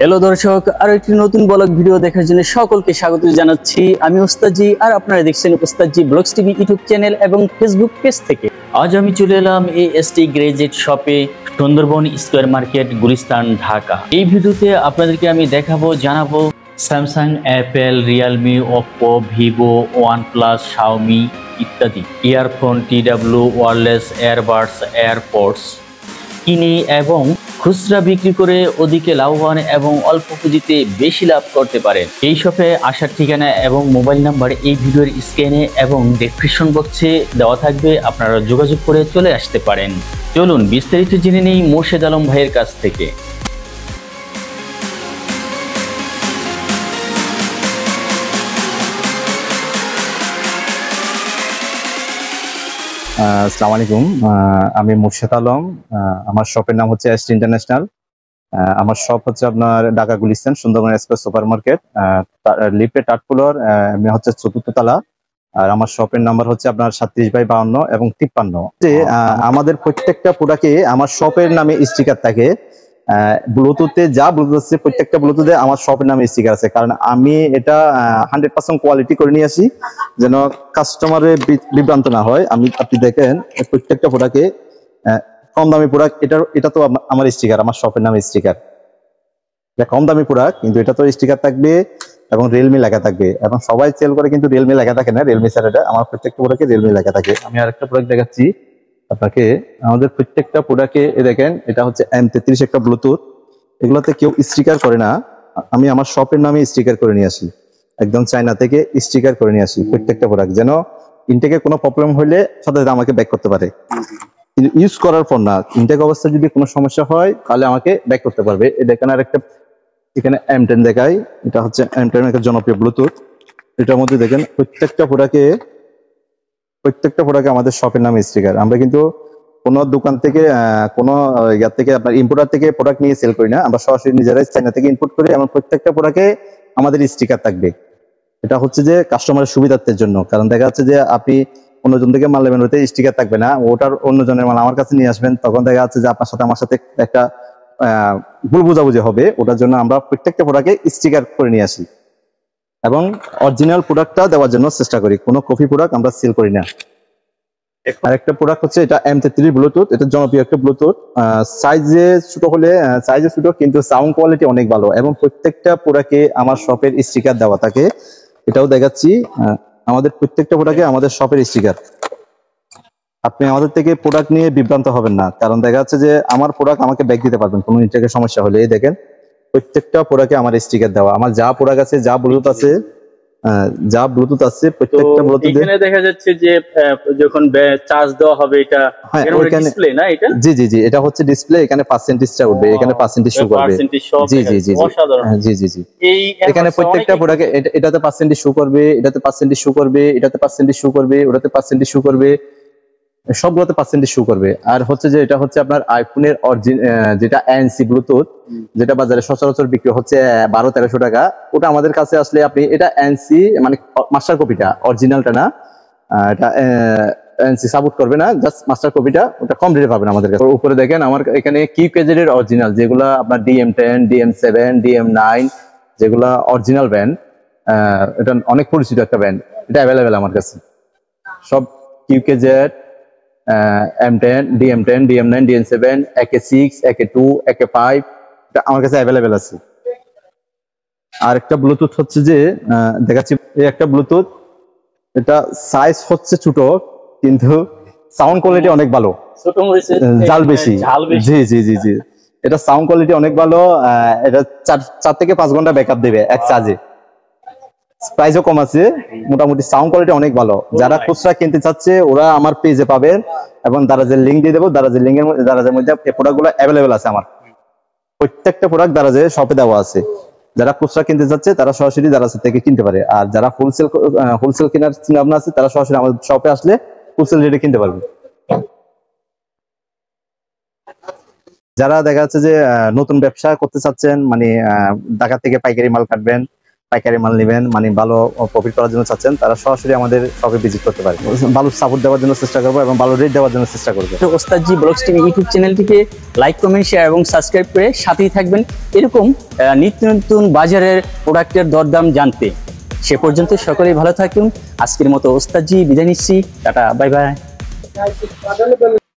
Hello দর্শক, আর একটি নতুন ব্লগ ভিডিও দেখার জন্য সকলকে স্বাগত জানাচ্ছি। আমি উস্তাদজি, আর আপনারা দেখছেন Ustadji blogs TV YouTube channel এবং ফেসবুক পেজ থেকে। আজ আমি চলে এলাম এএসটি গ্যাজেট শপে, সুন্দরবন স্কয়ার মার্কেট, গুলিস্তান, ঢাকা। এই ভিডিওতে আপনাদেরকে আমি জানাবো Samsung, Apple, Realme, Oppo, Vivo, OnePlus, Xiaomi ইত্যাদি earphone, TW wireless airbuds, airpods কিনে এবং খুচরা বিক্রি করে অধিকে লাভবান এবং অল্প পুঁজিতে বেশি লাভ করতে পারেন। এই শপে আসার ঠিকানা এবং মোবাইল নাম্বার এই ভিডিওর স্ক্রিনে এবং ডেসক্রিপশন বক্সে দেওয়া থাকবে, আপনারা যোগাযোগ করে চলে আসতে পারেন। চলুন বিস্তারিত জেনে নেই মুর্শেদ আলম ভাইয়ের কাছ থেকে। আসসালামু আলাইকুম, আমি মুর্শেদ আলম। আমার শপের নাম হচ্ছে এসটি ইন্টারন্যাশনাল। আমার শপ হচ্ছে আপনার Dhaka Gulistan Sundarban express super market, লিফটের 8 ফ্লোর, হচ্ছে 4th তলা। আর আমার শপের নাম্বার হচ্ছে আপনার 37/52 এবং 53। আমাদের প্রত্যেকটা প্রোডাক্টে আমার শপের নামে স্টিকার থাকে। ব্লুটুথে যা ব্লুটুথ আছে প্রত্যেকটা ব্লুটুথে আমার শপের নামে স্টিকার আছে, কারণ আমি এটা 100% কোয়ালিটি করে নিয়ে আসি যেন কাস্টমারের বিভ্রান্ত না হয়। আপনি দেখেন প্রত্যেকটা প্রোডাক্টে কম দামি প্রোডাক্ট, এটা তো আমার স্টিকার, আমার শপের নামে স্টিকার। এটা কম দামি প্রোডাক্ট কিন্তু এটা তো স্টিকার থাকবে এবং রিয়েলমি লেখা থাকবে, এবং সবাই সেল করে কিন্তু রিয়েলমি লেখা থাকে না। রিয়েলমি স্যার, এটা আমার প্রত্যেকটা প্রোডাক্টে রিয়েলমি লেখা থাকে। আমি আরেকটা প্রোডাক্ট দেখাচ্ছি আপনাকে। আমাদের প্রত্যেকটা প্রোডাক্টে দেখেন, এটা হচ্ছে M33 একটা ব্লুটুথ। এগুলোতে কেউ স্টিকার করে না, আমি আমার শপের নামে স্টিকার করে নিয়ে আসি, একদম চায়না থেকে স্টিকার করে নিয়ে আসি প্রত্যেকটা প্রোডাক্ট, যেন ইনটেকে কোনো প্রবলেম হলে সাথে আমাকে ব্যাক করতে পারে। কিন্তু ইউজ করার পর না, ইনটেক অবস্থায় যদি কোনো সমস্যা হয় তাহলে আমাকে ব্যাক করতে পারবে। দেখেন আর একটা এখানে M10 দেখাই, এটা হচ্ছে M10 একটা জনপ্রিয় ব্লুটুথ। এটার মধ্যে দেখেন প্রত্যেকটা প্রোডাক্টে আমাদের শপের নামে স্টিকার। আমরা কিন্তু কোনো দোকান থেকে কোনো ইয়ার থেকে আপনার ইম্পোর্টার থেকে প্রোডাক্ট নিয়ে সেল করি না, আমরা সরাসরি নিজেরাই চায়না থেকে ইম্পোর্ট করি, এবং প্রত্যেকটা প্রোডাক্টে আমাদের স্টিকার থাকবে। এটা হচ্ছে যে কাস্টমারের সুবিধার্থের জন্য, কারণ দেখা যাচ্ছে যে আপনি অন্যজন থেকে মাল নেবেন, ওতে স্টিকার থাকবে না, ওটার অন্যজনের মাল আমার কাছে নিয়ে আসবেন, তখন দেখা যাচ্ছে যে আপনার সাথে আমার সাথে একটা ভুল বোঝাবুঝি হবে। ওটার জন্য আমরা প্রত্যেকটা প্রোডাক্টে স্টিকার করে নিয়ে আসি এবং অরিজিনাল প্রোডাক্টটা দেওয়ার জন্য চেষ্টা করি। কোনো কপি প্রোডাক্ট আমরা সেল করি না। আরেকটা প্রোডাক্ট হচ্ছে এটা M33 ব্লুটুথ, এটা জনপ্রিয় একটা ব্লুটুথ। সাইজে ছোট কিন্তু সাউন্ড কোয়ালিটি অনেক ভালো, এবং প্রত্যেকটা প্রোডাক্টে আমার শপের স্টিকার দেওয়া থাকে। এটাও দেখাচ্ছি, আমাদের প্রত্যেকটা প্রোডাক্টে আমাদের শপের স্টিকার। আপনি আমাদের থেকে প্রোডাক্ট নিয়ে বিভ্রান্ত হবেন না, কারণ দেখা যাচ্ছে যে আমার প্রোডাক্ট আমাকে ব্যাক দিতে পারবেন কোনো ইনটেকের সমস্যা হলে। এই দেখেন প্রত্যেকটা প্রোডাক্টে আমার স্টিকার দেওয়া, আমার যা প্রোডাক্ট আছে, যা ব্লুটুথ আছে প্রত্যেকটা ব্লুটুথে এখানে দেখা যাচ্ছে যে যখন চার্জ দেওয়া হবে এটা ডিসপ্লে না, এটা জি এটা হচ্ছে ডিসপ্লে। এখানে পার্সেন্টেজটা উঠবে, এখানে পার্সেন্টেজ শো করবে। জি অসাধারণ। এই এখানে প্রত্যেকটা প্রোডাক্টে এটাতে পার্সেন্টেজ শো করবে, এটাতে পার্সেন্টেজ শো করবে, এটাতে পার্সেন্টেজ শো করবে, ওটাতে পার্সেন্টেজ শো করবে, সবগুলোতে পার্সেন্টেজ শো করবে। আর হচ্ছে যে এটা হচ্ছে আপনার আইফোনের যেটা ANC ব্লুটুথ, যেটা বাজারে সচরাচর বিক্রি হচ্ছে 1200-1300 টাকা। ওটা আমাদের কাছে আসলে আপনি এটা ANC মানে মাস্টার কপিটা, অরিজিনালটা না, এটা ANC সাপোর্ট করবে না, জাস্ট মাস্টার কপিটা, ওটা কম রেটে পাবেন আমাদের কাছে। উপরে দেখেন আমার এখানে কিউকেজেড এর অরিজিনাল, যেগুলো আপনার DM10, DM7, DM9, যেগুলা অরিজিনাল ব্র্যান্ড, এটা অনেক পরিচিত একটা ব্র্যান্ড, এটা অ্যাভেলেবেল আমার কাছে। সব কিউকেজেড, M10, DM10, DM9, DM7, AK6, AK2, AK5 এটা আমার কাছে অ্যাভেলেবেল আছে। আর একটা ব্লুটুথ হচ্ছে যে দেখাচ্ছি, এই একটা ব্লুটুথ, এটা সাইজ হচ্ছে ছোট কিন্তু সাউন্ড কোয়ালিটি অনেক ভালো, জাল বেশি। জি এটা সাউন্ড কোয়ালিটি অনেক ভালো। এটা 4 থেকে 5 ঘন্টা ব্যাকআপ দেবে এক চার্জে। প্রাইসও কম আছে, মোটামুটি সাউন্ড কোয়ালিটি অনেক ভালো। যারা খুচরা কিনতে চাচ্ছে ওরা আমার পেজে পাবেন, এবং দারাজের লিঙ্ক দিয়ে দেবো। দারাজের মধ্যে এই প্রোডাক্টগুলো অ্যাভেলেবেল আছে, আমার প্রত্যেকটা প্রোডাক্ট দারাজে শপে দেওয়া আছে। যারা খুচরা কিনতে চাচ্ছে তারা সরাসরি দারাজ থেকে কিনতে পারে, আর যারা হোলসেল কেনার চিন্তা ভাবনা আছে তারা সরাসরি আমাদের শপে আসলে হোলসেল রেটে কিনতে পারবে। যারা দেখা যাচ্ছে যে নতুন ব্যবসা করতে চাচ্ছেন, মানে ঢাকা থেকে পাইকারি মাল কাটবেন, পাইকারি মাল নেবেন, মানে ভালো প্রফিট করার জন্য চাচ্ছেন, তারা সরাসরি আমাদের শপে ভিজিট করতে পারে। ভালো সাপোর্ট দেওয়ার জন্য চেষ্টা করবো এবং ভালো রেট দেওয়ার জন্য চেষ্টা করবো। তো ওস্তাদজি ব্লগস টিভি ইউটিউব চ্যানেলটিকে লাইক, কমেন্ট, শেয়ার এবং সাবস্ক্রাইব করে সাথেই থাকবেন এরকম নিত্য নতুন বাজারের প্রোডাক্টের দরদাম জানতে। সে পর্যন্ত সকলেই ভালো থাকুন। আজকের মতো ওস্তাদজি বিদায় নিচ্ছি। Tata, bye bye.